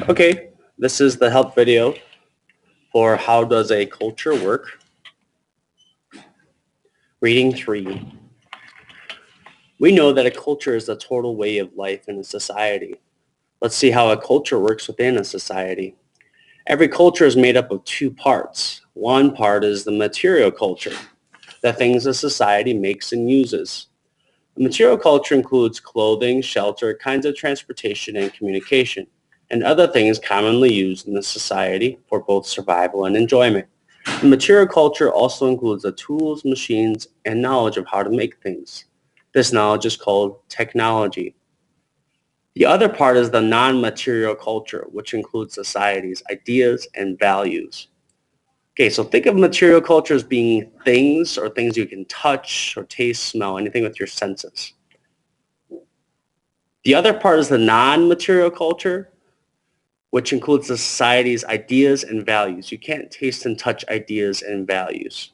Okay, this is the help video for how does a culture work. Reading 3. We know that a culture is the total way of life in a society. Let's see how a culture works within a society. Every culture is made up of two parts. One part is the material culture, the things a society makes and uses. The material culture includes clothing, shelter, kinds of transportation, and communication, and other things commonly used in the society for both survival and enjoyment. The material culture also includes the tools, machines, and knowledge of how to make things. This knowledge is called technology. The other part is the non-material culture, which includes society's ideas and values. Okay, so think of material culture as being things or things you can touch or taste, smell, anything with your senses. The other part is the non-material culture, which includes the society's ideas and values. You can't taste and touch ideas and values.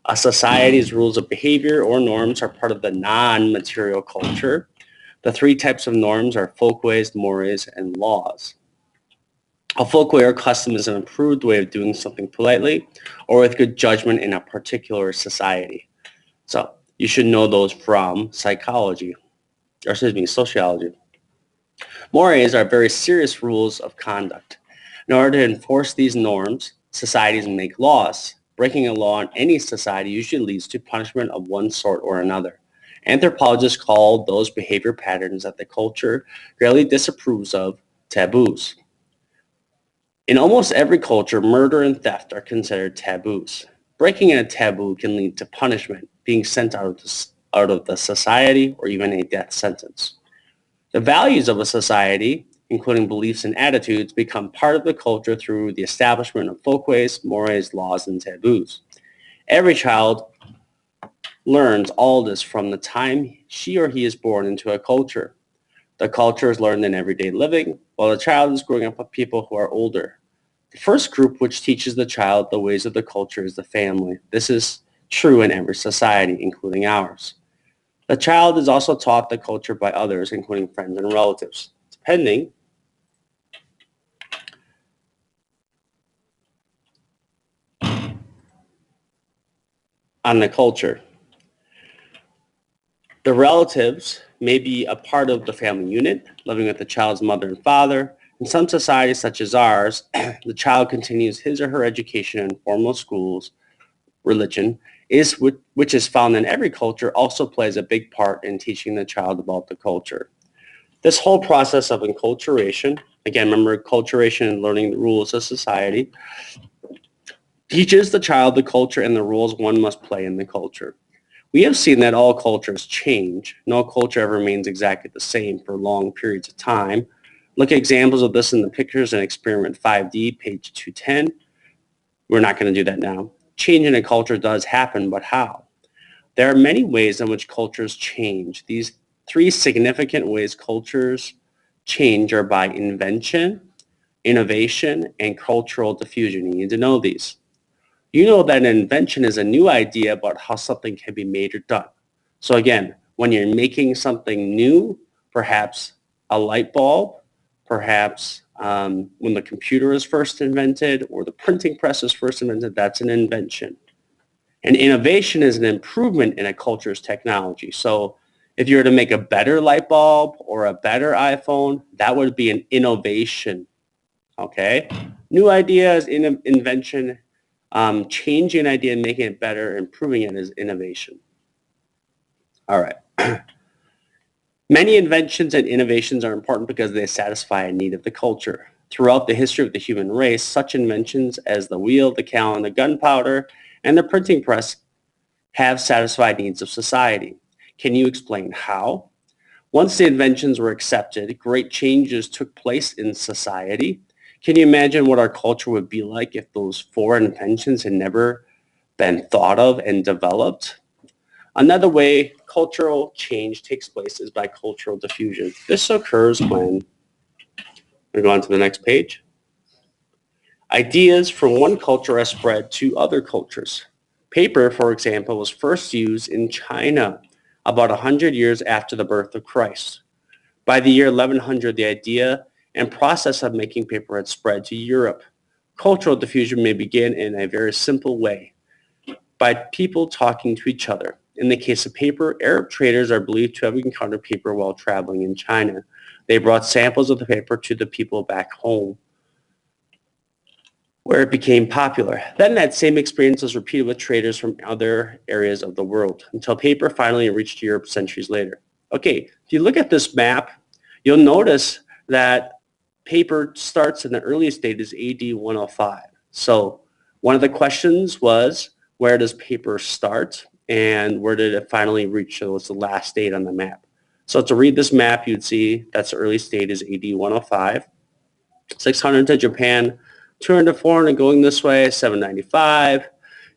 A society's rules of behavior or norms are part of the non-material culture. The three types of norms are folkways, mores, and laws. A folkway or custom is an improved way of doing something politely or with good judgment in a particular society. So you should know those from sociology. Mores are very serious rules of conduct. In order to enforce these norms, societies make laws. Breaking a law in any society usually leads to punishment of one sort or another. Anthropologists call those behavior patterns that the culture greatly disapproves of taboos. In almost every culture, murder and theft are considered taboos. Breaking a taboo can lead to punishment, being sent out of the society, or even a death sentence. The values of a society, including beliefs and attitudes, become part of the culture through the establishment of folkways, mores, laws, and taboos. Every child learns all this from the time she or he is born into a culture. The culture is learned in everyday living, while the child is growing up with people who are older. The first group which teaches the child the ways of the culture is the family. This is true in every society, including ours. The child is also taught the culture by others, including friends and relatives, depending on the culture. The relatives may be a part of the family unit, living with the child's mother and father. In some societies, such as ours, the child continues his or her education in formal schools. Religion, which is found in every culture, also plays a big part in teaching the child about the culture. This whole process of enculturation, again, remember enculturation and learning the rules of society, teaches the child the culture and the roles one must play in the culture. We have seen that all cultures change. No culture ever remains exactly the same for long periods of time. Look at examples of this in the pictures in experiment 5D, page 210. We're not going to do that now. Change in a culture does happen, but how? There are many ways in which cultures change. These three significant ways cultures change are by invention, innovation, and cultural diffusion. You need to know these. You know that an invention is a new idea about how something can be made or done. So again, when you're making something new, perhaps a light bulb, perhaps when the computer was first invented or the printing press was first invented, that's an invention. And innovation is an improvement in a culture's technology. So if you were to make a better light bulb or a better iPhone, that would be an innovation. Okay? New ideas, invention, changing an idea and making it better, improving it is innovation. All right. Many inventions and innovations are important because they satisfy a need of the culture. Throughout the history of the human race, such inventions as the wheel, the calendar, gunpowder, and the printing press have satisfied needs of society. Can you explain how? Once the inventions were accepted, great changes took place in society. Can you imagine what our culture would be like if those four inventions had never been thought of and developed? Another way cultural change takes place is by cultural diffusion. This occurs when, we go on to the next page. Ideas from one culture are spread to other cultures. Paper, for example, was first used in China about 100 years after the birth of Christ. By the year 1100, the idea and process of making paper had spread to Europe. Cultural diffusion may begin in a very simple way, by people talking to each other. In the case of paper, Arab traders are believed to have encountered paper while traveling in China. They brought samples of the paper to the people back home, where it became popular. Then that same experience was repeated with traders from other areas of the world, until paper finally reached Europe centuries later. Okay, if you look at this map, you'll notice that paper starts in the earliest date is AD 105. So one of the questions was, where does paper start and where did it finally reach? So it's the last date on the map. So to read this map, you'd see that's the earliest date is AD 105. 600 to Japan, 200 to 400 going this way, 795.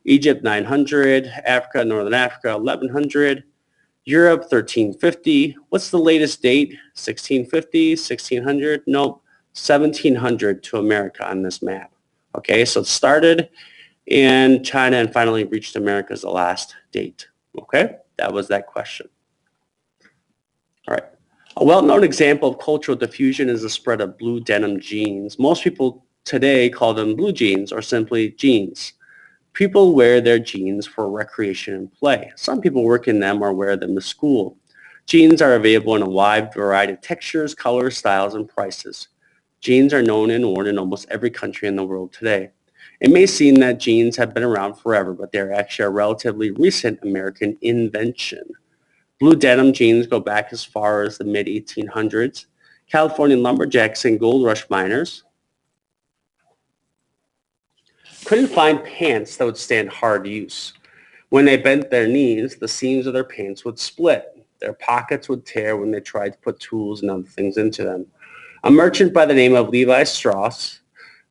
Egypt, 900. Africa, Northern Africa, 1100. Europe, 1350. What's the latest date? 1650, 1600? Nope, 1700 to America on this map. Okay, so it started in China and finally reached America as the last date. Okay, that was that question. All right. A well-known example of cultural diffusion is the spread of blue denim jeans. Most people today call them blue jeans or simply jeans. People wear their jeans for recreation and play. Some people work in them or wear them to school. Jeans are available in a wide variety of textures, colors, styles, and prices. Jeans are known and worn in almost every country in the world today. It may seem that jeans have been around forever, but they're actually a relatively recent American invention. Blue denim jeans go back as far as the mid-1800s. California lumberjacks and gold rush miners couldn't find pants that would stand hard use. When they bent their knees, the seams of their pants would split. Their pockets would tear when they tried to put tools and other things into them. A merchant by the name of Levi Strauss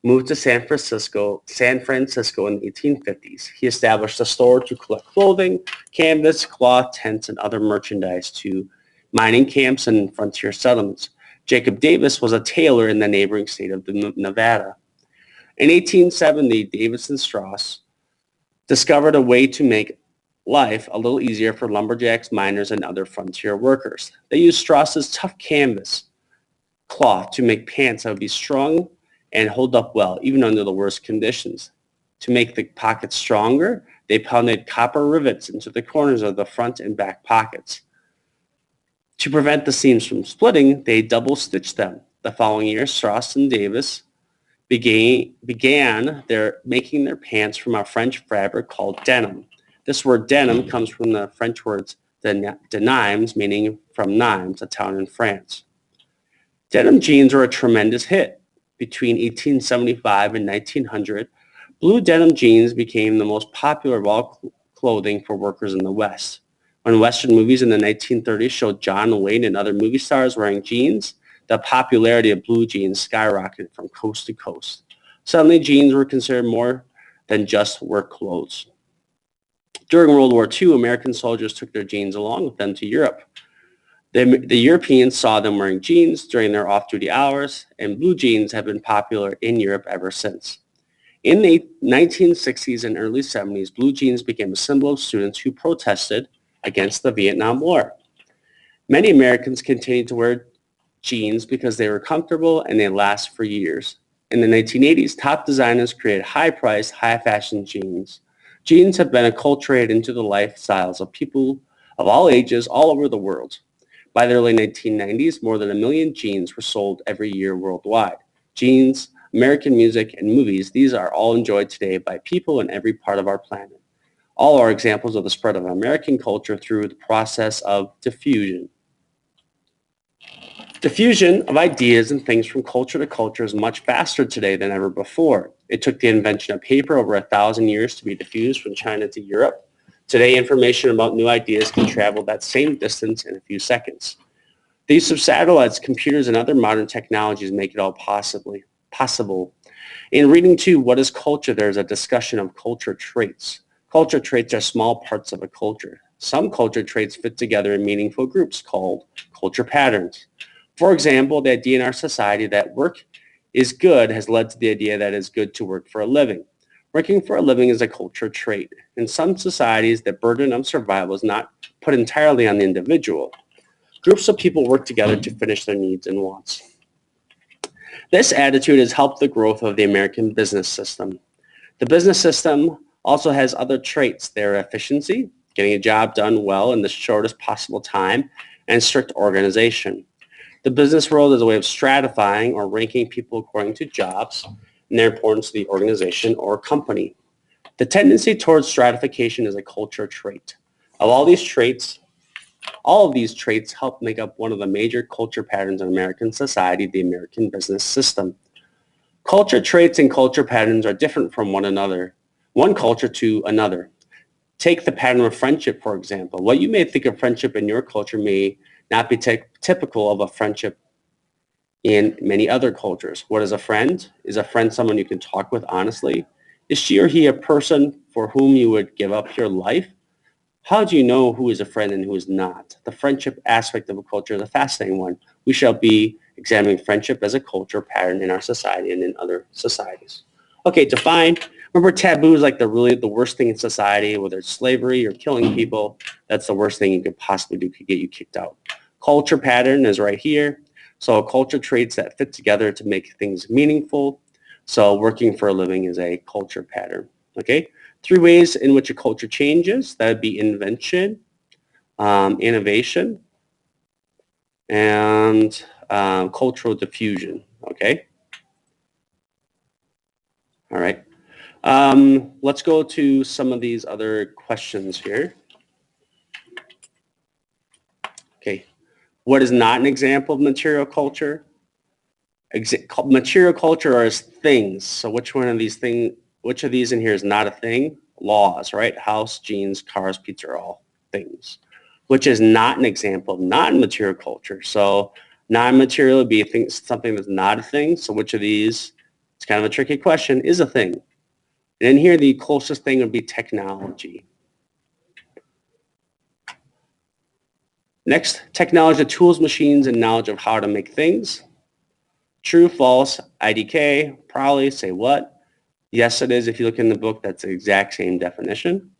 moved to San Francisco in the 1850s. He established a store to collect clothing, canvas, cloth, tents, and other merchandise to mining camps and frontier settlements. Jacob Davis was a tailor in the neighboring state of Nevada. In 1870, Davis and Strauss discovered a way to make life a little easier for lumberjacks, miners, and other frontier workers. They used Strauss's tough canvas cloth to make pants that would be strong and hold up well, even under the worst conditions. To make the pockets stronger, they pounded copper rivets into the corners of the front and back pockets. To prevent the seams from splitting, they double-stitched them. The following year, Strauss and Davis began making their pants from a French fabric called denim. This word denim comes from the French words Denimes, meaning from Nimes, a town in France. Denim jeans were a tremendous hit. Between 1875 and 1900, blue denim jeans became the most popular of all clothing for workers in the West. When Western movies in the 1930s showed John Wayne and other movie stars wearing jeans, the popularity of blue jeans skyrocketed from coast to coast. Suddenly, jeans were considered more than just work clothes. During World War II, American soldiers took their jeans along with them to Europe. The Europeans saw them wearing jeans during their off-duty hours, and blue jeans have been popular in Europe ever since. In the 1960s and early 70s, blue jeans became a symbol of students who protested against the Vietnam War. Many Americans continued to wear jeans because they were comfortable and they last for years. In the 1980s, top designers created high-priced, high-fashion jeans. Jeans have been acculturated into the lifestyles of people of all ages all over the world. By the early 1990s, more than 1 million jeans were sold every year worldwide. Jeans, American music, and movies, these are all enjoyed today by people in every part of our planet. All are examples of the spread of American culture through the process of diffusion. Diffusion of ideas and things from culture to culture is much faster today than ever before. It took the invention of paper over 1,000 years to be diffused from China to Europe. Today, information about new ideas can travel that same distance in a few seconds. The use of satellites, computers, and other modern technologies make it all possible. In reading 2, What is Culture?, there's a discussion of culture traits. Culture traits are small parts of a culture. Some culture traits fit together in meaningful groups called culture patterns. For example, the idea in our society that work is good has led to the idea that it's good to work for a living. Working for a living is a culture trait. In some societies, the burden of survival is not put entirely on the individual. Groups of people work together to finish their needs and wants. This attitude has helped the growth of the American business system. The business system also has other traits. Their efficiency, getting a job done well in the shortest possible time, and strict organization. The business world is a way of stratifying or ranking people according to jobs and their importance to the organization or company. The tendency towards stratification is a culture trait. Of all of these traits help make up one of the major culture patterns in American society, the American business system. Culture traits and culture patterns are different from one another, one culture to another. Take the pattern of friendship, for example. What you may think of friendship in your culture may not be typical of a friendship in many other cultures. What is a friend? Is a friend someone you can talk with honestly? Is she or he a person for whom you would give up your life? How do you know who is a friend and who is not? The friendship aspect of a culture is a fascinating one. We shall be examining friendship as a culture pattern in our society and in other societies. Okay, define. Remember, taboo is like the worst thing in society, whether it's slavery or killing people. That's the worst thing you could possibly do, could get you kicked out. Culture pattern is right here. So culture traits that fit together to make things meaningful. So working for a living is a culture pattern. Okay, 3 ways in which a culture changes. That would be invention, innovation, and cultural diffusion. Okay. All right. Let's go to some of these other questions here. Okay. What is not an example of material culture? Material culture are things. So which of these in here is not a thing? Laws, right? House, jeans, cars, pizza are all things. Which is not an example of non-material culture. So non-material would be something that's not a thing. So which of these, it's kind of a tricky question, is a thing? And in here, the closest thing would be technology. Next, technology, tools, machines, and knowledge of how to make things. True, false, IDK, probably, say what? Yes, it is. If you look in the book, that's the exact same definition.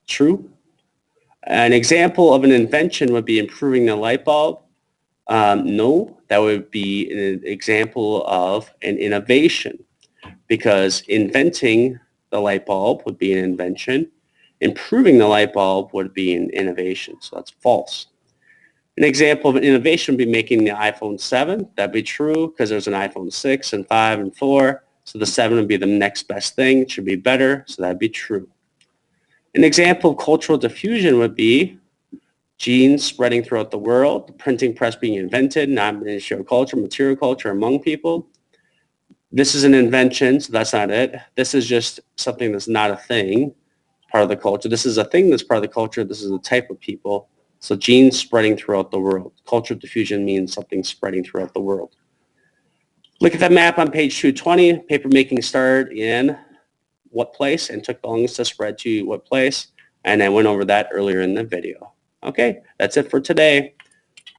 True. An example of an invention would be improving the light bulb. No, that would be an example of an innovation, because inventing the light bulb would be an invention. Improving the light bulb would be an innovation, so that's false. An example of an innovation would be making the iPhone 7. That'd be true because there's an iPhone 6 and 5 and 4. So the 7 would be the next best thing. It should be better, so that'd be true. An example of cultural diffusion would be genes spreading throughout the world, the printing press being invented, non-material culture among people. This is an invention, so that's not it. This is just something that's not a thing, part of the culture. This is a thing that's part of the culture. This is a type of people. So genes spreading throughout the world. Cultural diffusion means something spreading throughout the world. Look at that map on page 220. Paper making started in what place and took the longest to spread to what place. And I went over that earlier in the video. Okay, that's it for today.